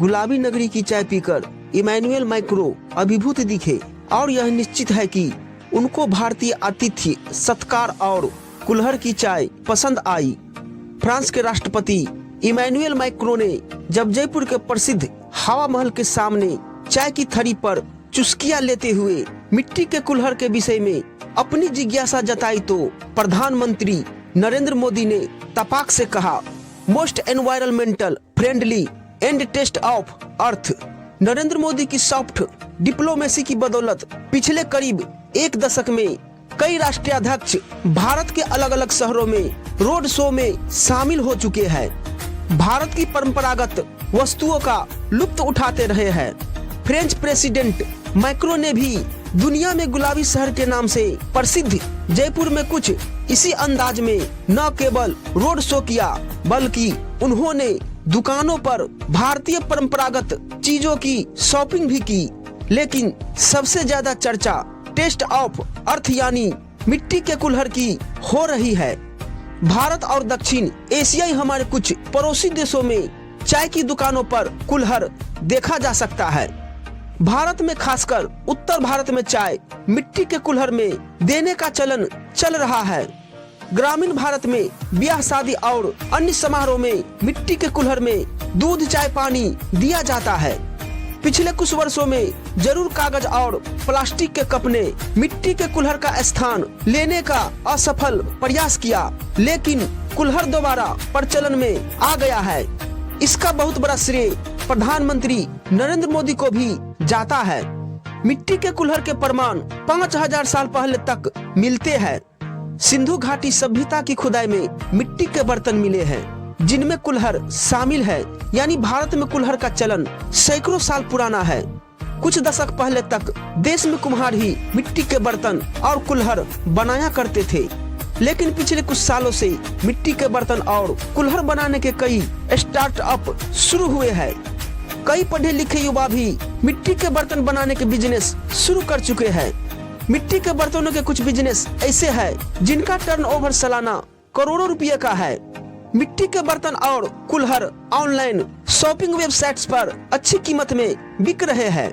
गुलाबी नगरी की चाय पीकर इमैनुअल मैक्रो अभिभूत दिखे और यह निश्चित है कि उनको भारतीय आतिथ्य सत्कार और कुल्हड़ की चाय पसंद आई। फ्रांस के राष्ट्रपति इमैनुअल मैक्रो ने जब जयपुर के प्रसिद्ध हवा महल के सामने चाय की थड़ी पर चुस्कियां लेते हुए मिट्टी के कुल्हड़ के विषय में अपनी जिज्ञासा जताई तो प्रधानमंत्री नरेंद्र मोदी ने तपाक से कहा, most environmental friendly and test of earth. Narendra Modi की सॉफ्ट डिप्लोमेसी की बदौलत पिछले करीब एक दशक में कई राष्ट्रीय अध्यक्ष भारत के अलग अलग शहरों में रोड शो में शामिल हो चुके हैं। भारत की परंपरागत वस्तुओं का लुत्फ उठाते रहे हैं। फ्रेंच प्रेसिडेंट मैक्रो ने भी दुनिया में गुलाबी शहर के नाम से प्रसिद्ध जयपुर में कुछ इसी अंदाज में न केवल रोड शो किया बल्कि उन्होंने दुकानों पर भारतीय परंपरागत चीजों की शॉपिंग भी की। लेकिन सबसे ज्यादा चर्चा टेस्ट ऑफ अर्थ यानी मिट्टी के कुल्हड़ की हो रही है। भारत और दक्षिण एशियाई हमारे कुछ पड़ोसी देशों में चाय की दुकानों पर कुल्हड़ देखा जा सकता है। भारत में खासकर उत्तर भारत में चाय मिट्टी के कुल्हड़ में देने का चलन चल रहा है। ग्रामीण भारत में ब्याह शादी और अन्य समारोह में मिट्टी के कुल्हड़ में दूध चाय पानी दिया जाता है। पिछले कुछ वर्षों में जरूर कागज और प्लास्टिक के कप ने मिट्टी के कुल्हड़ का स्थान लेने का असफल प्रयास किया, लेकिन कुल्हड़ दोबारा प्रचलन में आ गया है। इसका बहुत बड़ा श्रेय प्रधानमंत्री नरेंद्र मोदी को भी जाता है। मिट्टी के कुल्हड़ के प्रमाण 5000 साल पहले तक मिलते हैं। सिंधु घाटी सभ्यता की खुदाई में मिट्टी के बर्तन मिले हैं जिनमें कुल्हड़ शामिल है, यानी भारत में कुल्हड़ का चलन सैकड़ों साल पुराना है। कुछ दशक पहले तक देश में कुम्हार ही मिट्टी के बर्तन और कुल्हड़ बनाया करते थे, लेकिन पिछले कुछ सालों से मिट्टी के बर्तन और कुल्हड़ बनाने के कई स्टार्टअप शुरू हुए हैं। कई पढ़े लिखे युवा भी मिट्टी के बर्तन बनाने के बिजनेस शुरू कर चुके हैं। मिट्टी के बर्तनों के कुछ बिजनेस ऐसे हैं जिनका टर्नओवर सालाना करोड़ों रुपये का है। मिट्टी के बर्तन और कुल्हड़ ऑनलाइन शॉपिंग वेबसाइट्स पर अच्छी कीमत में बिक रहे हैं।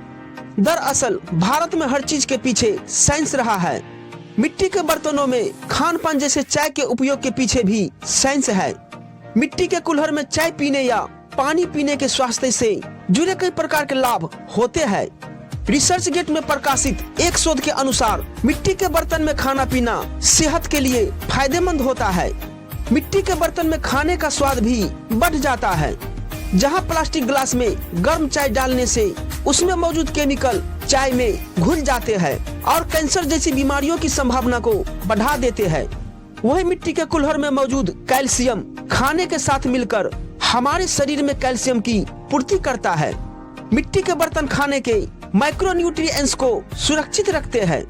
दरअसल भारत में हर चीज के पीछे साइंस रहा है। मिट्टी के बर्तनों में खान पान जैसे चाय के उपयोग के पीछे भी साइंस है। मिट्टी के कुल्हड़ में चाय पीने या पानी पीने के स्वास्थ्य से जुड़े कई प्रकार के लाभ होते हैं। रिसर्च गेट में प्रकाशित एक शोध के अनुसार मिट्टी के बर्तन में खाना पीना सेहत के लिए फायदेमंद होता है। मिट्टी के बर्तन में खाने का स्वाद भी बढ़ जाता है। जहां प्लास्टिक ग्लास में गर्म चाय डालने से उसमें मौजूद केमिकल चाय में घुल जाते हैं और कैंसर जैसी बीमारियों की संभावना को बढ़ा देते हैं, वही मिट्टी के कुल्हड़ में मौजूद कैल्शियम खाने के साथ मिलकर हमारे शरीर में कैल्शियम की पूर्ति करता है। मिट्टी के बर्तन खाने के माइक्रोन्यूट्रिएंट्स को सुरक्षित रखते हैं।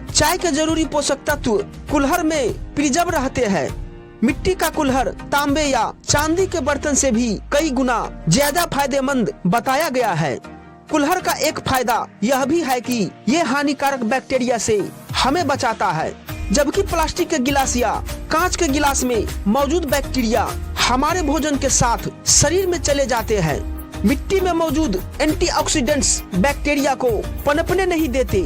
चाय के जरूरी पोषक तत्व कुल्हड़ में प्रिजर्व रहते हैं। मिट्टी का कुल्हड़ तांबे या चांदी के बर्तन से भी कई गुना ज्यादा फायदेमंद बताया गया है। कुल्हड़ का एक फायदा यह भी है कि ये हानिकारक बैक्टीरिया से हमें बचाता है, जबकि प्लास्टिक के गिलास या कांच के गिलास में मौजूद बैक्टीरिया हमारे भोजन के साथ शरीर में चले जाते हैं। मिट्टी में मौजूद एंटीऑक्सीडेंट्स बैक्टीरिया को पनपने नहीं देते।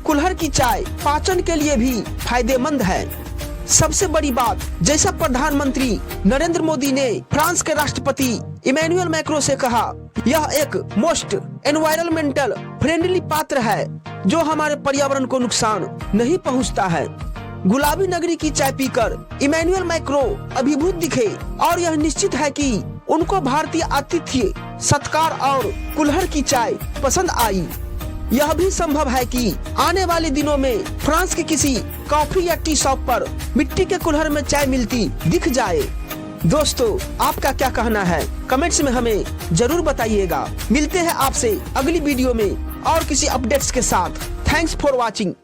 कुल्हड़ की चाय पाचन के लिए भी फायदेमंद है। सबसे बड़ी बात, जैसा प्रधानमंत्री नरेंद्र मोदी ने फ्रांस के राष्ट्रपति इमैनुअल मैक्रो से कहा, यह एक मोस्ट एनवायरमेंटल फ्रेंडली पात्र है जो हमारे पर्यावरण को नुकसान नहीं पहुंचता है। गुलाबी नगरी की चाय पीकर इमैनुअल मैक्रो अभिभूत दिखे और यह निश्चित है कि उनको भारतीय आतिथ्य सत्कार और कुल्हड़ की चाय पसंद आई। यह भी संभव है कि आने वाले दिनों में फ्रांस के किसी कॉफी या टी शॉप पर मिट्टी के कुल्हड़ में चाय मिलती दिख जाए। दोस्तों, आपका क्या कहना है? कमेंट्स में हमें जरूर बताइएगा। मिलते हैं आपसे अगली वीडियो में और किसी अपडेट्स के साथ। Thanks for watching.